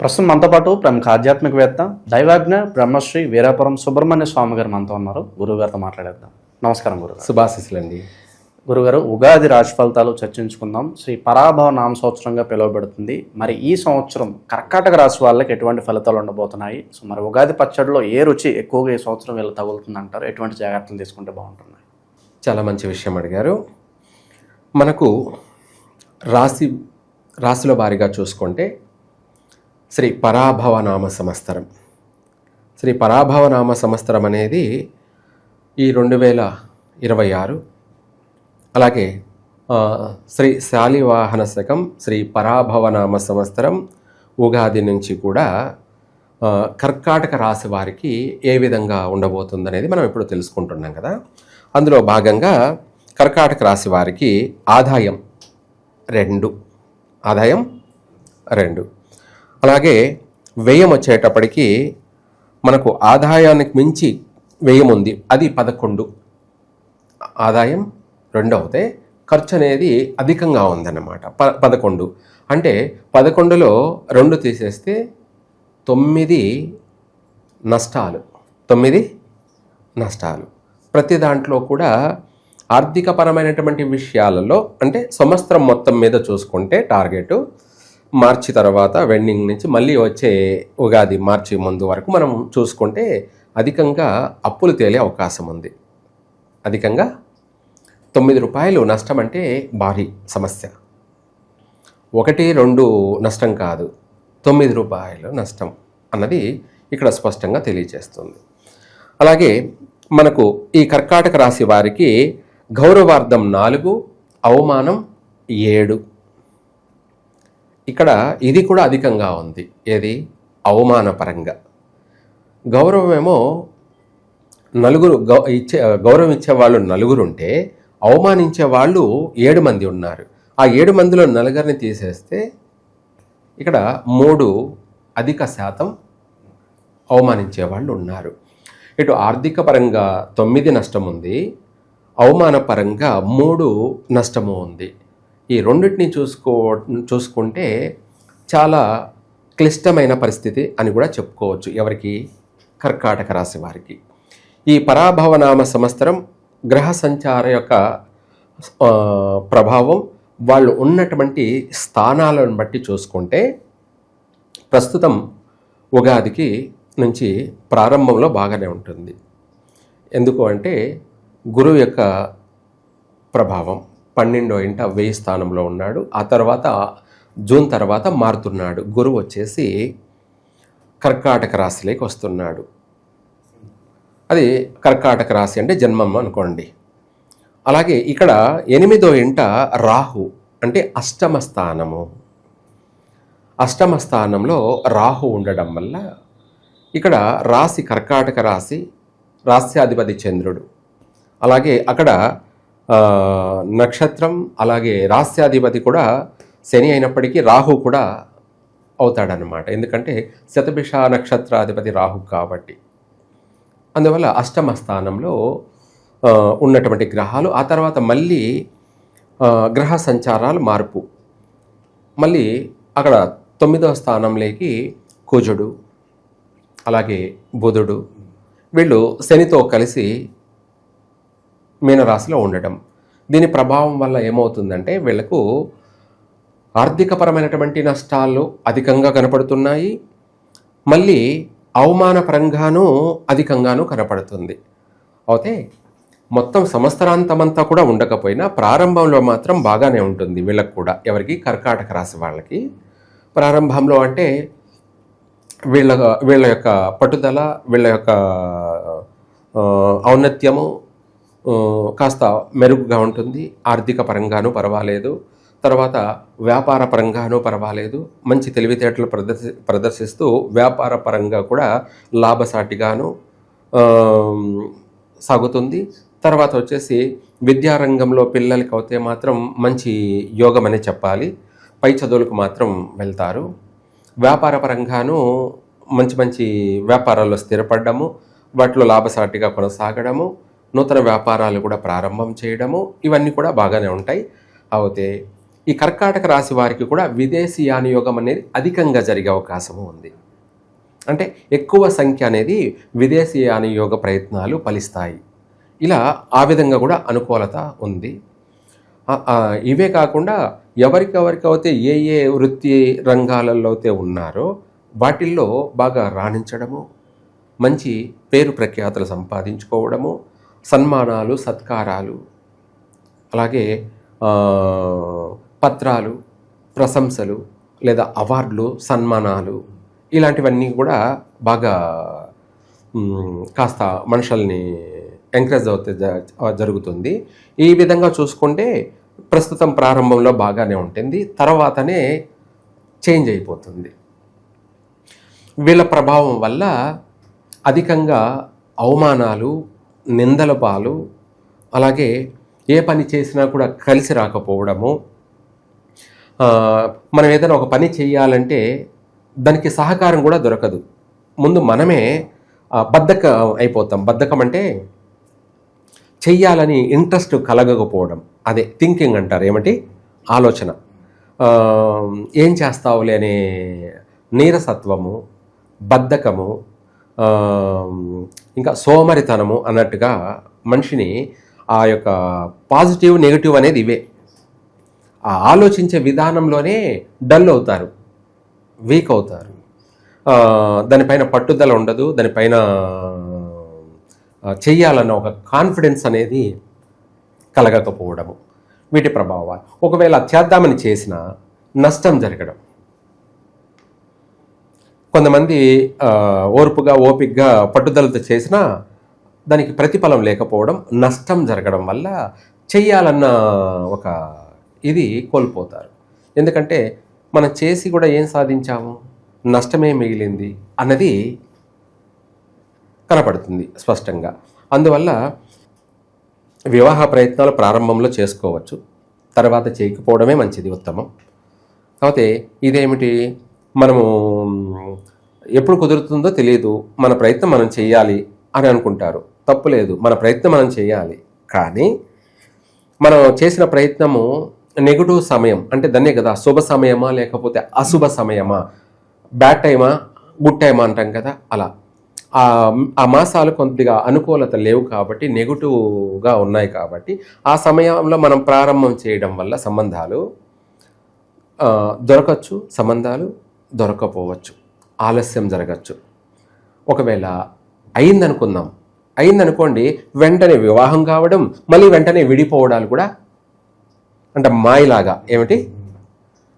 ప్రస్తుతం మనతో పాటు ప్రముఖ ఆధ్యాత్మికవేత్త దైవాజ్ఞ బ్రహ్మశ్రీ వీరాపురం సుబ్రహ్మణ్య స్వామి గారు మనతో ఉన్నారు. గురువుగారితో మాట్లాడేద్దాం. నమస్కారం గురుగారు. శుభాశీస్సులండి. గురుగారు, ఉగాది రాశి ఫలితాలు చర్చించుకుందాం. శ్రీ పరాభవ నామ సంవత్సరంగా పిలువబడుతుంది. మరి ఈ సంవత్సరం కర్కాటక రాశి వాళ్ళకి ఎటువంటి ఫలితాలు ఉండబోతున్నాయి? సో మరి ఉగాది పచ్చడిలో ఏ రుచి ఎక్కువగా ఈ సంవత్సరం వీళ్ళు తగులుతుంది అంటారు? ఎటువంటి జాగ్రత్తలు తీసుకుంటే బాగుంటున్నాయి? చాలా మంచి విషయం అడిగారు. మనకు రాశిలో వారీగా చూసుకుంటే శ్రీ పరాభవ నామ సంవత్సరం. శ్రీ పరాభవ నామ సంవత్సరం అనేది ఈ 2026. అలాగే శ్రీ శాలివాహన శకం శ్రీ పరాభవ నామ సంవత్సరం ఉగాది నుంచి కూడా కర్కాటక రాశి వారికి ఏ విధంగా ఉండబోతుందనేది మనం ఇప్పుడు తెలుసుకుంటున్నాం కదా. అందులో భాగంగా కర్కాటక రాశి వారికి ఆదాయం 2, అలాగే వ్యయం వచ్చేటప్పటికి మనకు ఆదాయానికి మించి వ్యయం ఉంది, అది 11. ఆదాయం 2 అవుతే ఖర్చు అనేది అధికంగా ఉందన్నమాట. 11 అంటే 11లో 2 తీసేస్తే 9 నష్టాలు. ప్రతి దాంట్లో కూడా ఆర్థికపరమైనటువంటి విషయాలలో అంటే సంవత్సరం మొత్తం మీద చూసుకుంటే టార్గెట్ మార్చి తర్వాత వెండింగ్ నుంచి మళ్ళీ వచ్చే ఉగాది మార్చి ముందు వరకు మనం చూసుకుంటే అధికంగా అప్పులు తేలే అవకాశం ఉంది. అధికంగా ₹9 నష్టం అంటే భారీ సమస్య. 1-2 నష్టం కాదు, ₹9 నష్టం అన్నది ఇక్కడ స్పష్టంగా తెలియజేస్తుంది. అలాగే మనకు ఈ కర్కాటక రాశి వారికి గౌరవార్థం 4, అవమానం 7. ఇక్కడ ఇది కూడా అధికంగా ఉంది. ఏది? అవమానపరంగా. గౌరవం ఏమో గౌరవం ఇచ్చేవాళ్ళు 4 ఉంటే అవమానించే వాళ్ళు 7 మంది ఉన్నారు. ఆ 7 మందిలో 4 తీసేస్తే ఇక్కడ 3 అధిక శాతం అవమానించే వాళ్ళు ఉన్నారు. ఇటు ఆర్థిక పరంగా 9 నష్టం ఉంది, అవమానపరంగా 3 నష్టము ఉంది. ఈ రెండింటిని చూసుకుంటే చాలా క్లిష్టమైన పరిస్థితి అని కూడా చెప్పుకోవచ్చు. ఎవరికి? కర్కాటక రాశి వారికి. ఈ పరాభవనామ సంవత్సరం గ్రహ సంచార యొక్క ప్రభావం వాళ్ళు ఉన్నటువంటి స్థానాలను బట్టి చూసుకుంటే ప్రస్తుతం ఉగాదికి నుంచి ప్రారంభంలో బాగానే ఉంటుంది. ఎందుకు అంటే గురువు యొక్క ప్రభావం 12వ ఇంట 1000 స్థానంలో ఉన్నాడు. ఆ తర్వాత జూన్ తర్వాత మారుతున్నాడు. గురువు వచ్చేసి కర్కాటక రాశిలోకి వస్తున్నాడు. అది కర్కాటక రాశి అంటే జన్మం అనుకోండి. అలాగే ఇక్కడ 8వ ఇంట రాహు అంటే అష్టమ స్థానంలో రాహు ఉండడం వల్ల ఇక్కడ రాశి కర్కాటక రాశి, రాశ్యాధిపతి చంద్రుడు, అలాగే అక్కడ నక్షత్రం, అలాగే రాశ్యాధిపతి కూడా శని అయినప్పటికీ రాహు కూడా అవుతాడనమాట. ఎందుకంటే శతభిష నక్షత్రాధిపతి రాహు కాబట్టి. అందువల్ల అష్టమ స్థానంలో ఉన్నటువంటి గ్రహాలు ఆ తర్వాత మళ్ళీ గ్రహ సంచారాలు మార్పు, మళ్ళీ అక్కడ 9వ స్థానంలోకి కుజుడు, అలాగే బుధుడు, వీళ్ళు శనితో కలిసి మీనరాశిలో ఉండటం. దీని ప్రభావం వల్ల ఏమవుతుందంటే వీళ్లకు ఆర్థికపరమైనటువంటి నష్టాలు అధికంగా కనపడుతున్నాయి. మళ్ళీ అవమానపరంగానూ అధికంగానూ కనపడుతుంది. అయితే మొత్తం సంవత్సరాంతమంతా కూడా ఉండకపోయినా ప్రారంభంలో మాత్రం బాగానే ఉంటుంది వీళ్ళకు కూడా. ఎవరికి? కర్కాటక రాశి వాళ్ళకి. ప్రారంభంలో అంటే వీళ్ళ యొక్క పట్టుదల, వీళ్ళ యొక్క ఔన్నత్యము కాస్త మెరుగుగా ఉంటుంది. ఆర్థిక పరంగానూ పర్వాలేదు, తర్వాత వ్యాపార పరంగానూ పర్వాలేదు. మంచి తెలివితేటలు ప్రదర్శిస్తూ వ్యాపార పరంగా కూడా లాభసాటిగాను సాగుతుంది. తర్వాత వచ్చేసి విద్యారంగంలో పిల్లలకి అయితే మాత్రం మంచి యోగం అనే చెప్పాలి. పై చదువులకు మాత్రం వెళ్తారు. వ్యాపార పరంగానూ మంచి వ్యాపారాల్లో స్థిరపడము, వాటిలో లాభసాటిగా కొనసాగడము, నూతన వ్యాపారాలు కూడా ప్రారంభం చేయడము, ఇవన్నీ కూడా బాగానే ఉంటాయి. అయితే ఈ కర్కాటక రాశి వారికి కూడా విదేశీయాన యోగం అనేది అధికంగా జరిగే అవకాశము ఉంది. అంటే ఎక్కువ సంఖ్య అనేది విదేశీయాన యోగ ప్రయత్నాలు ఫలిస్తాయి. ఇలా ఆ విధంగా కూడా అనుకూలత ఉంది. ఇవే కాకుండా ఎవరికైతే ఏ ఏ వృత్తి రంగాలలో అయితే ఉన్నారో వాటిల్లో బాగా రాణించడము, మంచి పేరు ప్రఖ్యాతులు సంపాదించుకోవడము, సన్మానాలు, సత్కారాలు, అలాగే పత్రాలు, ప్రశంసలు లేదా అవార్డులు, సన్మానాలు ఇలాంటివన్నీ కూడా బాగా కాస్త మనుషుల్ని ఎంకరేజ్ అవుతే జరుగుతుంది. ఈ విధంగా చూసుకుంటే ప్రస్తుతం ప్రారంభంలో బాగానే ఉంటుంది, తర్వాతనే చేంజ్ అయిపోతుంది. వీళ్ళ ప్రభావం వల్ల అధికంగా అవమానాలు, నిందల పాలు, అలాగే ఏ పని చేసినా కూడా కలిసి రాకపోవడము, మనం ఏదైనా ఒక పని చేయాలంటే దానికి సహకారం కూడా దొరకదు. ముందు మనమే బద్ధకం అయిపోతాం. బద్ధకం అంటే చెయ్యాలని ఇంట్రెస్ట్ కలగకపోవడం, అదే థింకింగ్ అంటారు. ఏమిటి? ఆలోచన. ఏం చేస్తావులే అనే నీరసత్వము, బద్ధకము, ఇంకా సోమరితనము అన్నట్టుగా మనిషిని ఆ యొక్క పాజిటివ్ నెగిటివ్ అనేది ఇవే. ఆ ఆలోచించే విధానంలోనే డల్ అవుతారు, వీక్ అవుతారు. దానిపైన పట్టుదల ఉండదు, దానిపైన చెయ్యాలన్న ఒక కాన్ఫిడెన్స్ అనేది కలగకపోవడము, వీటి ప్రభావాలు. ఒకవేళ చేద్దామని చేసినా నష్టం జరగడం. కొంతమంది ఓర్పుగా, ఓపికగా, పట్టుదలతో చేసినా దానికి ప్రతిఫలం లేకపోవడం, నష్టం జరగడం వల్ల చెయ్యాలన్న ఒక ఇది కోల్పోతారు. ఎందుకంటే మనం చేసి కూడా ఏం సాధించాము, నష్టమే మిగిలింది అన్నది కనపడుతుంది స్పష్టంగా. అందువల్ల వివాహ ప్రయత్నాలు ప్రారంభంలో చేసుకోవచ్చు, తర్వాత చేయకపోవడమే మంచిది, ఉత్తమం. కాకపోతే ఇదేమిటి, మనము ఎప్పుడు కుదురుతుందో తెలియదు, మన ప్రయత్నం మనం చేయాలి అని అనుకుంటారు. తప్పులేదు, మన ప్రయత్నం మనం చేయాలి. కానీ మనం చేసిన ప్రయత్నము నెగిటివ్ సమయం అంటే దాన్నే కదా శుభ సమయమా లేకపోతే అశుభ సమయమా, బ్యాడ్ టైమా, గుడ్ టైమా అంటాం కదా, అలా ఆ మాసాలు కొద్దిగా అనుకూలత లేవు కాబట్టి, నెగిటివ్గా ఉన్నాయి కాబట్టి ఆ సమయంలో మనం ప్రారంభం చేయడం వల్ల సంబంధాలు దొరకచ్చు, సంబంధాలు దొరకపోవచ్చు, ఆలస్యం జరగచ్చు. ఒకవేళ అయిందనుకోండి, వెంటనే వివాహం కావడం, మళ్ళీ వెంటనే విడిపోవడాలు కూడా, అంటే మాయలాగా ఏమిటి,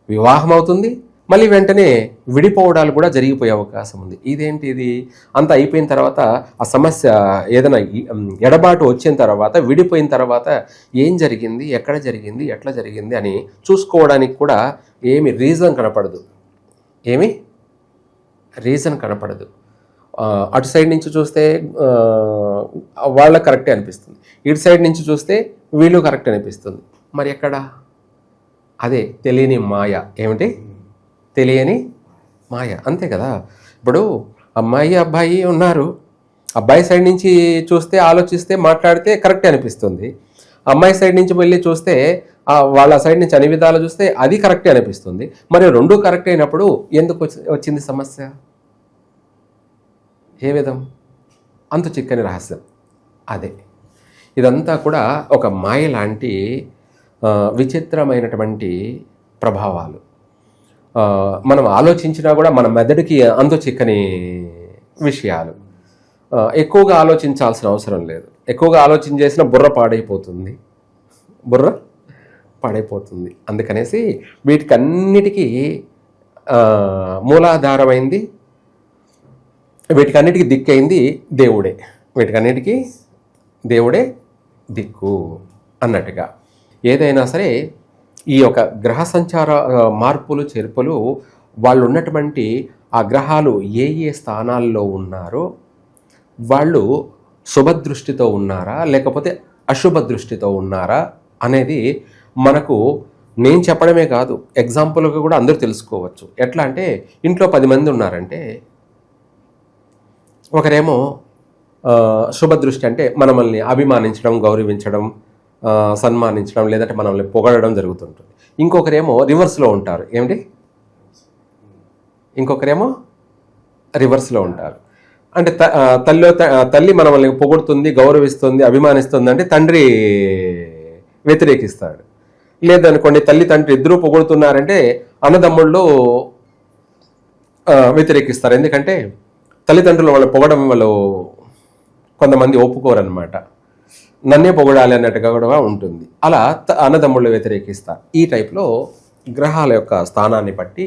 వివాహం అవుతుంది, మళ్ళీ వెంటనే విడిపోవడాలు కూడా జరిగిపోయే అవకాశం ఉంది. ఇదేంటి ఇది, అంత అయిపోయిన తర్వాత ఆ సమస్య ఏదైనా ఎడబాటు వచ్చిన తర్వాత, విడిపోయిన తర్వాత ఏం జరిగింది, ఎక్కడ జరిగింది, ఎట్లా జరిగింది అని చూసుకోవడానికి కూడా ఏమి రీజన్ కనపడదు. అటు సైడ్ నుంచి చూస్తే వాళ్ళ కరెక్టే అనిపిస్తుంది, ఇటు సైడ్ నుంచి చూస్తే వీళ్ళు కరెక్ట్ అనిపిస్తుంది. మరి ఎక్కడ? అదే తెలియని మాయ. ఏమిటి? తెలియని మాయ, అంతే కదా. ఇప్పుడు అమ్మాయి అబ్బాయి ఉన్నారు, అబ్బాయి సైడ్ నుంచి చూస్తే, ఆలోచిస్తే, మాట్లాడితే కరెక్టే అనిపిస్తుంది. అమ్మాయి సైడ్ నుంచి వెళ్ళి చూస్తే, వాళ్ళ సైడ్ నుంచి అన్ని విధాలు చూస్తే అది కరెక్టే అనిపిస్తుంది. మరి రెండు కరెక్ట్ అయినప్పుడు ఎందుకు వచ్చింది సమస్య? ఏ విధం? అంతు చిక్కని రహస్యం అదే. ఇదంతా కూడా ఒక మాయ లాంటి విచిత్రమైనటువంటి ప్రభావాలు. మనం ఆలోచించినా కూడా మన మెదడుకి అంతు చిక్కని విషయాలు. ఎక్కువగా ఆలోచించాల్సిన అవసరం లేదు. ఎక్కువగా ఆలోచన చేసిన బుర్ర పాడైపోతుంది. అందుకనేసి వీటికన్నిటికీ మూలాధారమైంది, వీటికన్నిటికీ దిక్కైంది దేవుడే. వీటికన్నిటికీ దేవుడే దిక్కు అన్నట్టుగా. ఏదైనా సరే ఈ యొక్క గ్రహ సంచార మార్పులు చేర్పులు, వాళ్ళు ఉన్నటువంటి ఆ గ్రహాలు ఏ ఏ స్థానాల్లో ఉన్నారో వాళ్ళు శుభదృష్టితో ఉన్నారా లేకపోతే అశుభ దృష్టితో ఉన్నారా అనేది మనకు నేను చెప్పడమే కాదు, ఎగ్జాంపుల్గా కూడా అందరూ తెలుసుకోవచ్చు. ఎట్లా అంటే, ఇంట్లో 10 మంది ఉన్నారంటే ఒకరేమో శుభదృష్టి అంటే మనల్ని అభిమానించడం, గౌరవించడం, సన్మానించడం లేదంటే మనల్ని పొగడడం జరుగుతుంటుంది. ఇంకొకరేమో రివర్స్లో ఉంటారు. ఏమిటి? ఇంకొకరేమో రివర్స్లో ఉంటారు. అంటే తల్లి మనల్ని పొగుడుతుంది, గౌరవిస్తుంది, అభిమానిస్తుంది అంటే తండ్రి వ్యతిరేకిస్తాడు. లేదనుకోండి తల్లి తండ్రి ఇద్దరూ పొగుడుతున్నారంటే అన్నదమ్ముళ్ళు వ్యతిరేకిస్తారు. ఎందుకంటే తల్లిదండ్రులు వాళ్ళు పొగడం వాళ్ళు కొంతమంది ఒప్పుకోరనమాట. నన్నే పొగడాలి అన్నట్టుగా కూడా ఉంటుంది. అలా అన్నదమ్ముళ్ళు వ్యతిరేకిస్తారు. ఈ టైప్లో గ్రహాల యొక్క స్థానాన్ని బట్టి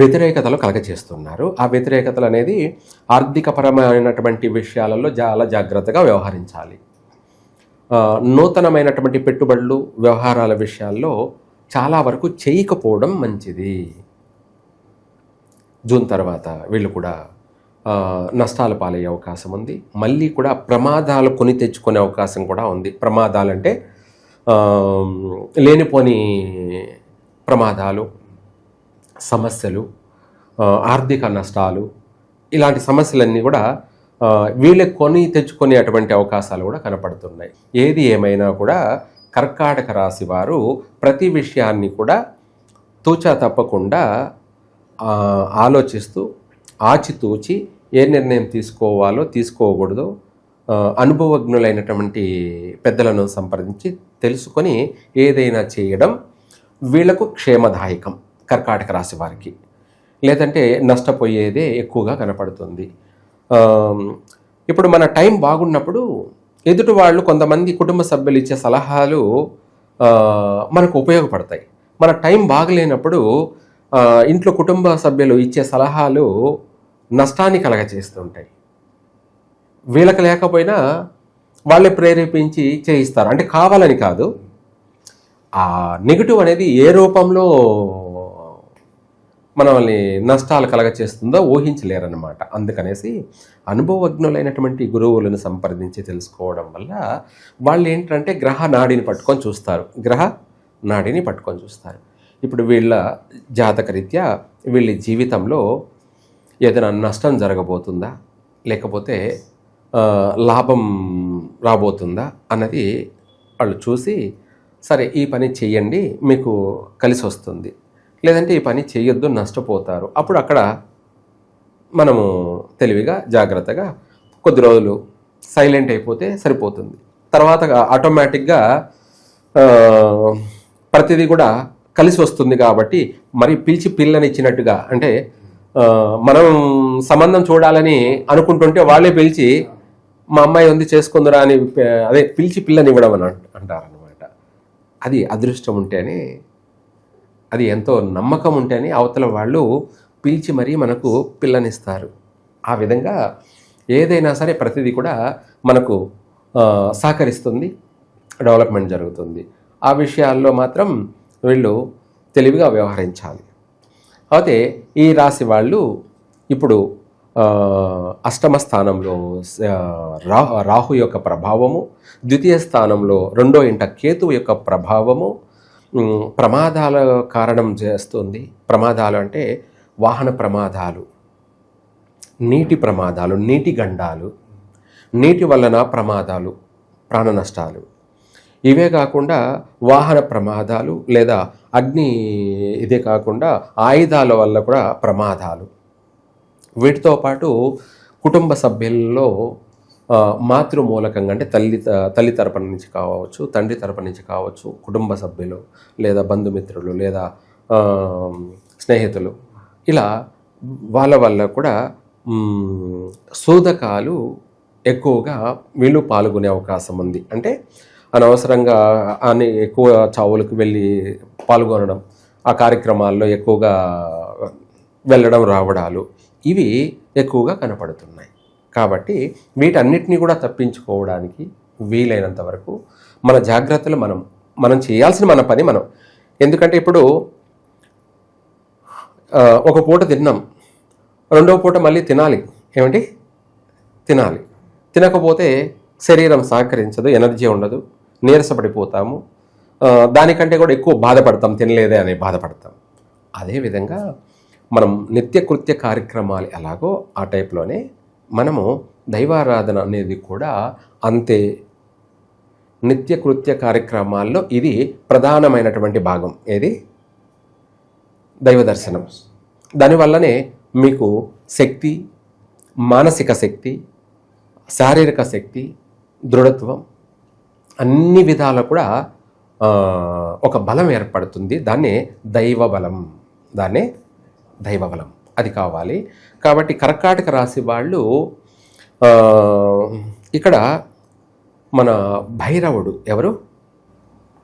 వ్యతిరేకతలు కలగచేస్తున్నారు. ఆ వ్యతిరేకతలు అనేది ఆర్థికపరమైనటువంటి విషయాలలో చాలా జాగ్రత్తగా వ్యవహరించాలి. నూతనమైనటువంటి పెట్టుబడులు వ్యవహారాల విషయాల్లో చాలా వరకు చేయకపోవడం మంచిది. జూన్ తర్వాత వీళ్ళు కూడా నష్టాలు పాలయ్యే అవకాశం ఉంది. మళ్ళీ కూడా ప్రమాదాలు కొని తెచ్చుకునే అవకాశం కూడా ఉంది. ప్రమాదాలంటే లేనిపోని ప్రమాదాలు, సమస్యలు, ఆర్థిక నష్టాలు, ఇలాంటి సమస్యలన్నీ కూడా వీళ్ళే కొని తెచ్చుకునేటువంటి అవకాశాలు కూడా కనపడుతున్నాయి. ఏది ఏమైనా కూడా కర్కాటక రాశి వారు ప్రతి విషయాన్ని కూడా తూచా తప్పకుండా ఆలోచిస్తూ ఆచితూచి ఏ నిర్ణయం తీసుకోవాలో తీసుకోకూడదో అనుభవజ్ఞులైనటువంటి పెద్దలను సంప్రదించి తెలుసుకొని ఏదైనా చేయడం వీళ్లకు క్షేమదాయకం కర్కాటక రాశి వారికి. లేదంటే నష్టపోయేదే ఎక్కువగా కనపడుతుంది. ఇప్పుడు మన టైం బాగున్నప్పుడు ఎదుటి వాళ్ళు కొంతమంది కుటుంబ సభ్యులు ఇచ్చే సలహాలు మనకు ఉపయోగపడతాయి. మన టైం బాగలేనప్పుడు ఇంట్లో కుటుంబ సభ్యులు ఇచ్చే సలహాలు నష్టాన్ని కలగచేస్తుంటాయి. వీళ్ళకి లేకపోయినా వాళ్ళే ప్రేరేపించి చేయిస్తారు. అంటే కావాలని కాదు, ఆ నెగిటివ్ అనేది ఏ రూపంలో మనల్ని నష్టాలు కలగచేస్తుందో ఊహించలేరన్నమాట. అందుకనేసి అనుభవజ్ఞులైనటువంటి గురువులను సంప్రదించి తెలుసుకోవడం వల్ల వాళ్ళు ఏంటంటే గ్రహ నాడిని పట్టుకొని చూస్తారు. ఇప్పుడు వీళ్ళ జాతకరీత్యా వీళ్ళ జీవితంలో ఏదైనా నష్టం జరగబోతుందా, లేకపోతే లాభం రాబోతుందా అన్నది వాళ్ళు చూసి, సరే ఈ పని చెయ్యండి మీకు కలిసి వస్తుంది, లేదంటే ఈ పని చేయొద్దు నష్టపోతారు. అప్పుడు అక్కడ మనము తెలివిగా జాగ్రత్తగా కొద్ది రోజులు సైలెంట్ అయిపోతే సరిపోతుంది. తర్వాత ఆటోమేటిక్గా ప్రతిదీ కూడా కలిసి వస్తుంది. కాబట్టి మరి పిలిచి పిల్లనిచ్చినట్టుగా, అంటే మనం సంబంధం చూడాలని అనుకుంటుంటే వాళ్ళే పిలిచి మా అమ్మాయి ఉంది చేసుకుందరా అని అదే పిలిచి పిల్లనివ్వడం అని అంటారనమాట. అది అదృష్టం ఉంటేనే, అది ఎంతో నమ్మకం ఉంటేనే అవతల వాళ్ళు పిలిచి మరీ మనకు పిల్లనిస్తారు. ఆ విధంగా ఏదైనా సరే ప్రతిదీ కూడా మనకు సహకరిస్తుంది, డెవలప్మెంట్ జరుగుతుంది. ఆ విషయాల్లో మాత్రం వీళ్ళు తెలివిగా వ్యవహరించాలి. అయితే ఈ రాశి వాళ్ళు ఇప్పుడు అష్టమ స్థానంలో రాహు యొక్క ప్రభావము, ద్వితీయ స్థానంలో 2వ ఇంట కేతువు యొక్క ప్రభావము ప్రమాదాల కారణం చేస్తుంది. ప్రమాదాలు అంటే వాహన ప్రమాదాలు, నీటి ప్రమాదాలు, నీటి గండాలు, నీటి వలన ప్రమాదాలు, ప్రాణ నష్టాలు. ఇవే కాకుండా వాహన ప్రమాదాలు లేదా అగ్ని, ఇదే కాకుండా ఆయుధాల వల్ల కూడా ప్రమాదాలు. వీటితో పాటు కుటుంబ సభ్యుల్లో మాతృమూలకంగా అంటే తల్లి తరపున నుంచి కావచ్చు, తండ్రి తరపున నుంచి కావచ్చు, కుటుంబ సభ్యులు లేదా బంధుమిత్రులు లేదా స్నేహితులు, ఇలా వాళ్ళ వల్ల కూడా సూదకాలు ఎక్కువగా వీళ్ళు పాల్గొనే అవకాశం ఉంది. అంటే అనవసరంగా ఎక్కువ చావులకు వెళ్ళి పాల్గొనడం, ఆ కార్యక్రమాల్లో ఎక్కువగా వెళ్ళడం రావడాలు, ఇవి ఎక్కువగా కనపడుతున్నాయి. కాబట్టి వీటన్నిటినీ కూడా తప్పించుకోవడానికి వీలైనంత వరకు మన జాగ్రత్తలు మనం చేయాల్సిన మన పని మనం. ఎందుకంటే ఇప్పుడు ఒక పూట తిన్నాం, 2వ పూట మళ్ళీ తినాలి. తినాలి. తినకపోతే శరీరం సహకరించదు, ఎనర్జీ ఉండదు, నీరసపడిపోతాము. దానికంటే కూడా ఎక్కువ బాధపడతాం, తినలేదే అని బాధపడతాం. అదేవిధంగా మనం నిత్యకృత్య కార్యక్రమాలు ఎలాగో ఆ టైప్లోనే మనము దైవారాధన అనేది కూడా అంతే నిత్యకృత్య కార్యక్రమాల్లో ఇది ప్రధానమైనటువంటి భాగం. ఏది? దైవ దర్శనం. దానివల్లనే మీకు శక్తి, మానసిక శక్తి, శారీరక శక్తి, దృఢత్వం అన్ని విధాలు కూడా ఒక బలం ఏర్పడుతుంది. దాన్నే దైవ బలం. అది కావాలి. కాబట్టి కర్కాటక రాశి వాళ్ళు ఇక్కడ మన భైరవుడు ఎవరు?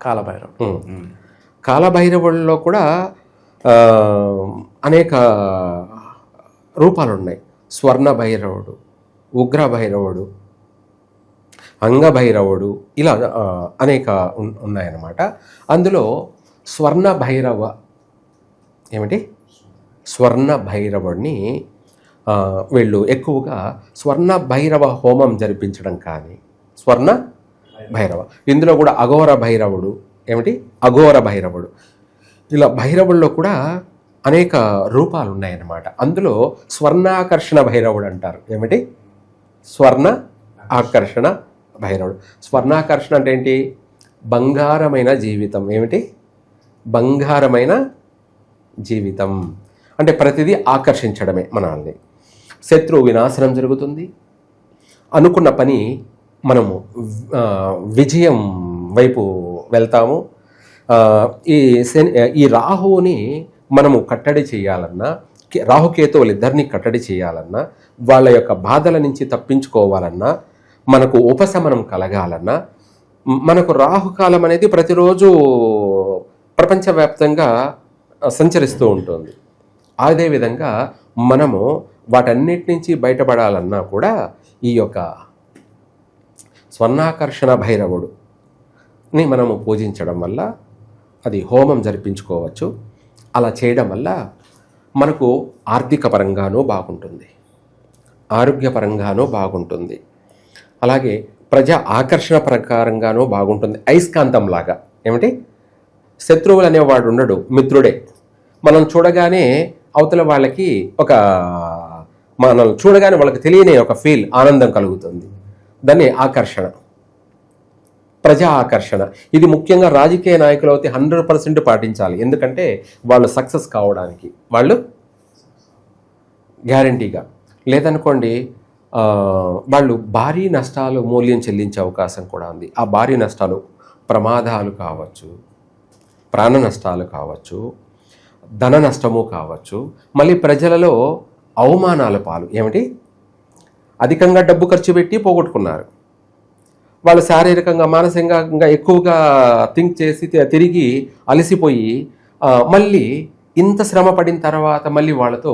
కాలభైరవుడు. కాలభైరవుల్లో కూడా అనేక రూపాలు ఉన్నాయి. స్వర్ణ భైరవుడు, ఉగ్ర భైరవుడు, అంగభైరవుడు, ఇలా అనేక ఉన్నాయన్నమాట. అందులో స్వర్ణ భైరవ ఏమిటి? స్వర్ణ భైరవుడిని వీళ్ళు ఎక్కువగా స్వర్ణ భైరవ హోమం జరిపించడం కానీ, స్వర్ణ భైరవ, ఇందులో కూడా అఘోర భైరవుడు ఏమిటి? అఘోర భైరవుడు, ఇలా భైరవుల్లో కూడా అనేక రూపాలు ఉన్నాయన్నమాట. అందులో స్వర్ణాకర్షణ భైరవుడు అంటారు. ఏమిటి? స్వర్ణ ఆకర్షణ భైరవుడు. స్వర్ణాకర్షణ అంటే ఏంటి? బంగారమైన జీవితం. ఏమిటి? బంగారమైన జీవితం అంటే ప్రతిదీ ఆకర్షించడమే మనల్ని. శత్రువు వినాశనం జరుగుతుంది. అనుకున్న పని మనము విజయం వైపు వెళ్తాము. ఈ రాహువుని మనము కట్టడి చేయాలన్నా, రాహుకేతువులు ఇద్దరిని కట్టడి చేయాలన్నా, వాళ్ళ యొక్క బాధల నుంచి తప్పించుకోవాలన్నా, మనకు ఉపశమనం కలగాలన్నా, మనకు రాహుకాలం అనేది ప్రతిరోజు ప్రపంచవ్యాప్తంగా సంచరిస్తూ ఉంటుంది. అదేవిధంగా మనము వాటన్నిటి నుంచి బయటపడాలన్నా కూడా ఈ యొక్క స్వర్ణాకర్షణ భైరవుడుని మనము పూజించడం వల్ల, అది హోమం జరిపించుకోవచ్చు. అలా చేయడం వల్ల మనకు ఆర్థిక పరంగానూ బాగుంటుంది, ఆరోగ్యపరంగానూ బాగుంటుంది, అలాగే ప్రజా ఆకర్షణ ప్రకారంగానూ బాగుంటుంది. అయస్కాంతంలాగా. ఏమిటి? శత్రువులు అనేవాడు ఉండడు, మిత్రుడే. మనం చూడగానే అవతల వాళ్ళకి మనం చూడగానే వాళ్ళకి తెలియని ఒక ఫీల్, ఆనందం కలుగుతుంది. దాన్ని ఆకర్షణ, ప్రజా ఆకర్షణ. ఇది ముఖ్యంగా రాజకీయ నాయకులు అయితే 100% పాటించాలి. ఎందుకంటే వాళ్ళు సక్సెస్ కావడానికి వాళ్ళు గ్యారంటీగా. లేదనుకోండి వాళ్ళు భారీ నష్టాలు మూల్యం చెల్లించే అవకాశం కూడా ఉంది. ఆ భారీ నష్టాలు ప్రమాదాలు కావచ్చు, ప్రాణ నష్టాలు కావచ్చు, ధన నష్టము కావచ్చు, మళ్ళీ ప్రజలలో అవమానాల పాలు. ఏమిటి? అధికంగా డబ్బు ఖర్చు పెట్టి పోగొట్టుకున్నారు. వాళ్ళు శారీరకంగా, మానసికంగా ఎక్కువగా థింక్ చేసి తిరిగి అలసిపోయి మళ్ళీ ఇంత శ్రమ పడిన తర్వాత మళ్ళీ వాళ్ళతో,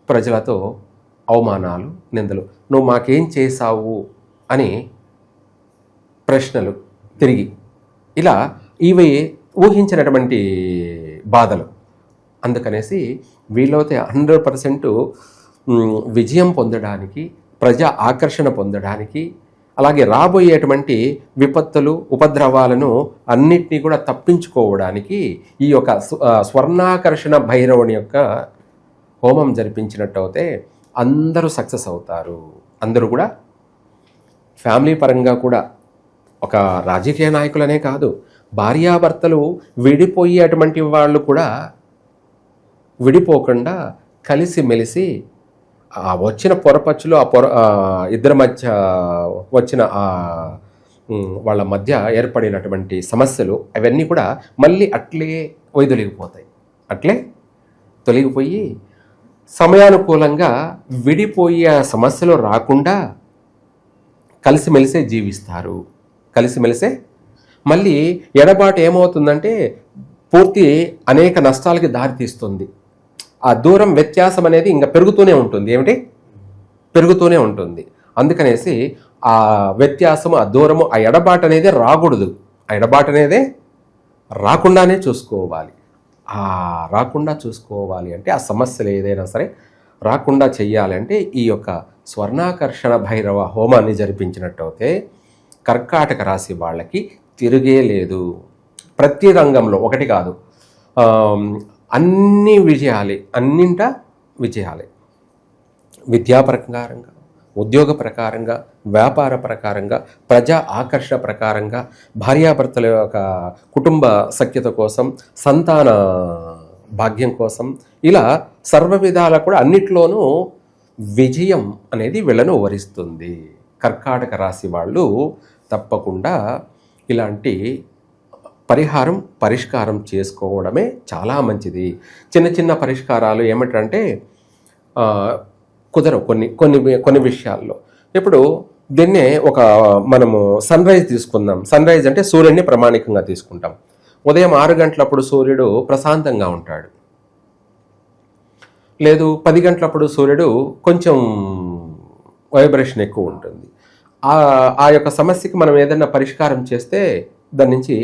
ప్రజలతో అవమానాలు, నిందలు. నువ్వు మాకేం చేశావు అని ప్రశ్నలు తిరిగి, ఇలా ఇవి ఊహించినటువంటి బాధలు. అందుకనేసి వీళ్ళైతే 100% విజయం పొందడానికి, ప్రజా ఆకర్షణ పొందడానికి, అలాగే రాబోయేటువంటి విపత్తులు, ఉపద్రవాలను అన్నిటినీ కూడా తప్పించుకోవడానికి ఈ యొక్క స్వర్ణాకర్షణ భైరవుని యొక్క హోమం జరిపించినట్టు అయితే అందరూ సక్సెస్ అవుతారు. అందరూ కూడా ఫ్యామిలీ పరంగా కూడా, ఒక రాజకీయ నాయకులనే కాదు, భార్యాభర్తలు విడిపోయేటువంటి వాళ్ళు కూడా విడిపోకుండా కలిసిమెలిసి వచ్చిన పొరపచ్చులు, ఇద్దరి మధ్య వచ్చిన వాళ్ళ మధ్య ఏర్పడినటువంటి సమస్యలు అవన్నీ కూడా మళ్ళీ అట్లే వైదొలిగిపోతాయి. అట్లే తొలగిపోయి సమయానుకూలంగా విడిపోయే సమస్యలు రాకుండా కలిసిమెలిసే జీవిస్తారు. కలిసిమెలిసే మళ్ళీ ఎడబాటు ఏమవుతుందంటే పూర్తి అనేక నష్టాలకి దారితీస్తుంది. ఆ దూరం, వ్యత్యాసం అనేది ఇంకా పెరుగుతూనే ఉంటుంది. ఏమిటి? పెరుగుతూనే ఉంటుంది. అందుకనేసి ఆ వ్యత్యాసము, ఆ దూరము, ఆ ఎడబాటు అనేది రాకూడదు. ఆ ఎడబాటు అనేది రాకుండానే చూసుకోవాలి. రాకుండా చూసుకోవాలి అంటే ఆ సమస్యలు ఏదైనా సరే రాకుండా చెయ్యాలి అంటే ఈ యొక్క స్వర్ణాకర్షణ భైరవ హోమాన్ని జరిపించినట్టయితే కర్కాటక రాశి వాళ్ళకి తిరిగే లేదు. ప్రతి రంగంలో, ఒకటి కాదు, అన్ని విజయాలే, అన్నింటా విజయాలే. విద్యాపరంగా, ఉద్యోగ ప్రకారంగా, వ్యాపార ప్రకారంగా, ప్రజా ఆకర్షణ ప్రకారంగా, భార్యాభర్తల యొక్క కుటుంబ సఖ్యత కోసం, సంతాన భాగ్యం కోసం, ఇలా సర్వ విధాల కూడా అన్నిట్లోనూ విజయం అనేది వీళ్ళను వరిస్తుంది. కర్కాటక రాశి వాళ్ళు తప్పకుండా ఇలాంటి పరిష్కారం చేసుకోవడమే చాలా మంచిది. చిన్న చిన్న పరిష్కారాలు ఏమిటంటే కుదరవు కొన్ని విషయాల్లో. ఇప్పుడు దీన్నే మనము సన్ రైజ్ తీసుకుందాం. సన్ రైజ్ అంటే సూర్యుడిని ప్రమాణికంగా తీసుకుంటాం. ఉదయం 6 గంటలప్పుడు సూర్యుడు ప్రశాంతంగా ఉంటాడు. లేదు 10 గంటలప్పుడు సూర్యుడు కొంచెం వైబ్రేషన్ ఎక్కువ ఉంటుంది. ఆ యొక్క సమస్యకి మనం ఏదైనా పరిష్కారం చేస్తే దాని నుంచి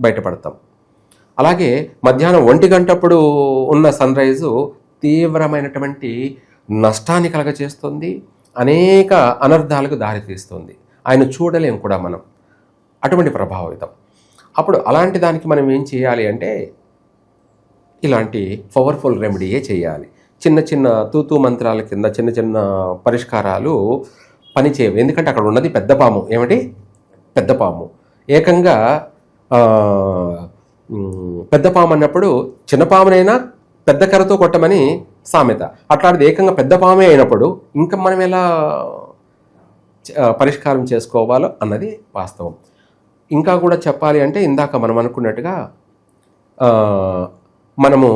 బయటపడతాం. అలాగే మధ్యాహ్నం 1 గంటప్పుడు ఉన్న సన్ రైజు తీవ్రమైనటువంటి నష్టాన్ని కలగచేస్తుంది, అనేక అనర్థాలకు దారితీస్తుంది. ఆయన చూడలేం కూడా మనం, అటువంటి ప్రభావితం. అప్పుడు అలాంటి దానికి మనం ఏం చేయాలి అంటే ఇలాంటి పవర్ఫుల్ రెమెడీయే చేయాలి. చిన్న చిన్న తూతూ మంత్రాల కింద చిన్న చిన్న పరిష్కారాలు పనిచేయవు. ఎందుకంటే అక్కడ ఉన్నది పెద్ద పాము. ఏమిటి? పెద్ద పాము. ఏకంగా పెద్ద పాము అన్నప్పుడు చిన్న పామునైనా పెద్ద కర్రతో కొట్టమని సామెత. అట్లాంటిది ఏకంగా పెద్ద పామే అయినప్పుడు ఇంకా మనం ఎలా పరిష్కారం చేసుకోవాలో అన్నది వాస్తవం. ఇంకా కూడా చెప్పాలి అంటే ఇందాక మనం అనుకున్నట్టుగా మనము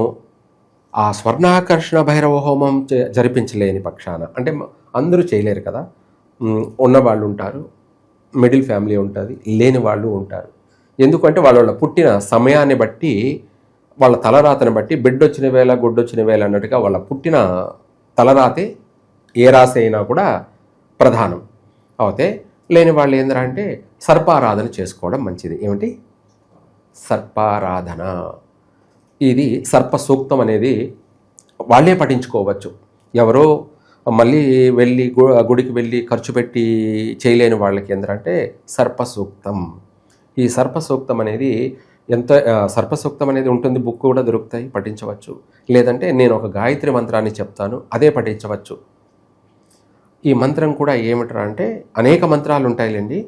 ఆ స్వర్ణాకర్షణ భైరవ హోమం జరిపించలేని పక్షాన, అంటే అందరూ చేయలేరు కదా, ఉన్నవాళ్ళు ఉంటారు, మిడిల్ ఫ్యామిలీ ఉంటుంది, లేని వాళ్ళు ఉంటారు. ఎందుకంటే వాళ్ళ పుట్టిన సమయాన్ని బట్టి, వాళ్ళ తలరాతని బట్టి, బిడ్డొచ్చిన వేళ గుడ్డొచ్చిన వేళ అన్నట్టుగా వాళ్ళ పుట్టిన తలరాతే ఏ రాశి అయినా కూడా ప్రధానం అవుతే, లేని వాళ్ళు ఏంటంటే సర్పారాధన చేసుకోవడం మంచిది. ఏమిటి? సర్పారాధన. ఇది సర్ప సూక్తం అనేది వాళ్ళే పఠించుకోవచ్చు. ఎవరో మళ్ళీ గుడికి వెళ్ళి ఖర్చు పెట్టి చేయలేని వాళ్ళకి ఏంటంటే సర్పసూక్తం. ఈ సర్పసూక్తం అనేది సర్పసూక్తం అనేది ఉంటుంది, బుక్ కూడా దొరుకుతాయి, పఠించవచ్చు. లేదంటే నేను ఒక గాయత్రి మంత్రాన్ని చెప్తాను, అదే పఠించవచ్చు. ఈ మంత్రం కూడా ఏమిట్రా అంటే అనేక మంత్రాలు ఉంటాయిలేండి.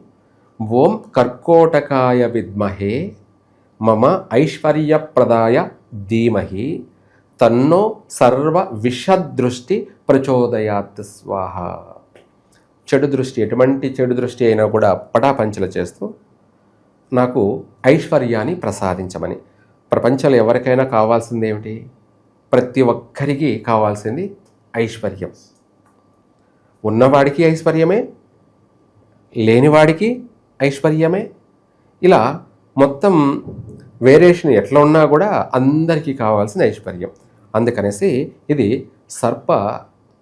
ఓం కర్కోటకాయ విద్మహే మమ ఐశ్వర్యప్రదాయ ధీమహి తన్నో సర్వ విషదృష్టి ప్రచోదయాత్ స్వాహ. చెడు దృష్టి, ఎటువంటి చెడు దృష్టి అయినా కూడా పటాపంచల చేస్తూ నాకు ఐశ్వర్యాన్ని ప్రసాదించమని. ప్రపంచంలో ఎవరికైనా కావాల్సింది ఏమిటి? ప్రతి ఒక్కరికి కావాల్సింది ఐశ్వర్యం. ఉన్నవాడికి ఐశ్వర్యమే, లేనివాడికి ఐశ్వర్యమే. ఇలా మొత్తం వేరియేషన్ ఎట్లా ఉన్నా కూడా అందరికీ కావాల్సిన ఐశ్వర్యం. అందుకనేసి ఇది సర్ప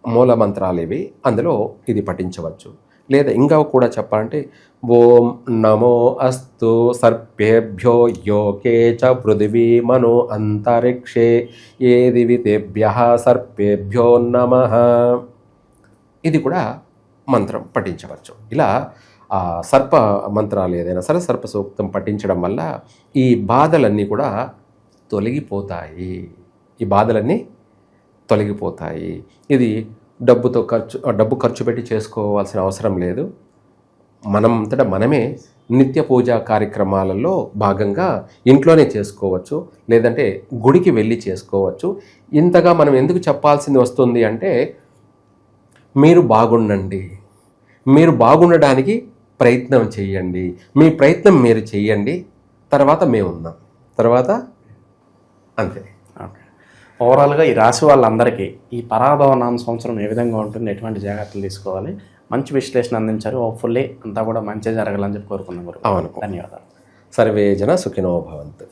మూల మంత్రాలు ఇవి, అందులో ఇది పఠించవచ్చు. లేదా ఇంకా కూడా చెప్పాలంటే ఓం నమో అస్తు సర్పేభ్యో యోకే చ పృథివీ మనో అంతరిక్షే ఏ దివితేభ్యః సర్పేభ్యో నమః. ఇది కూడా మంత్రం పఠించవచ్చు. ఇలా సర్ప మంత్రాలు ఏదైనా సరే సర్ప సూక్తం పఠించడం వల్ల ఈ బాధలన్నీ కూడా తొలగిపోతాయి. ఇది డబ్బు ఖర్చు పెట్టి చేసుకోవాల్సిన అవసరం లేదు. మనంతటా మనమే నిత్య పూజా కార్యక్రమాలలో భాగంగా ఇంట్లోనే చేసుకోవచ్చు, లేదంటే గుడికి వెళ్ళి చేసుకోవచ్చు. ఇంతగా మనం ఎందుకు చెప్పాల్సింది వస్తుంది అంటే మీరు బాగుండండి, మీరు బాగుండడానికి ప్రయత్నం చేయండి, మీ ప్రయత్నం మీరు చేయండి, తర్వాత మేము ఉన్నాం, తర్వాత అంతే. ఓకే, ఓవరాల్గా ఈ రాశి వాళ్ళందరికీ ఈ పరాభవ నామ సంవత్సరం ఏ విధంగా ఉంటుంది, ఎటువంటి జాగ్రత్తలు తీసుకోవాలి, మంచి విశ్లేషణ అందించారు. హోప్ఫుల్లీ అంతా కూడా మంచి జరగాలని చెప్పి కోరుకున్నాం. అవును, ధన్యవాదాలు. సర్వే జన సుఖినో భవంతు.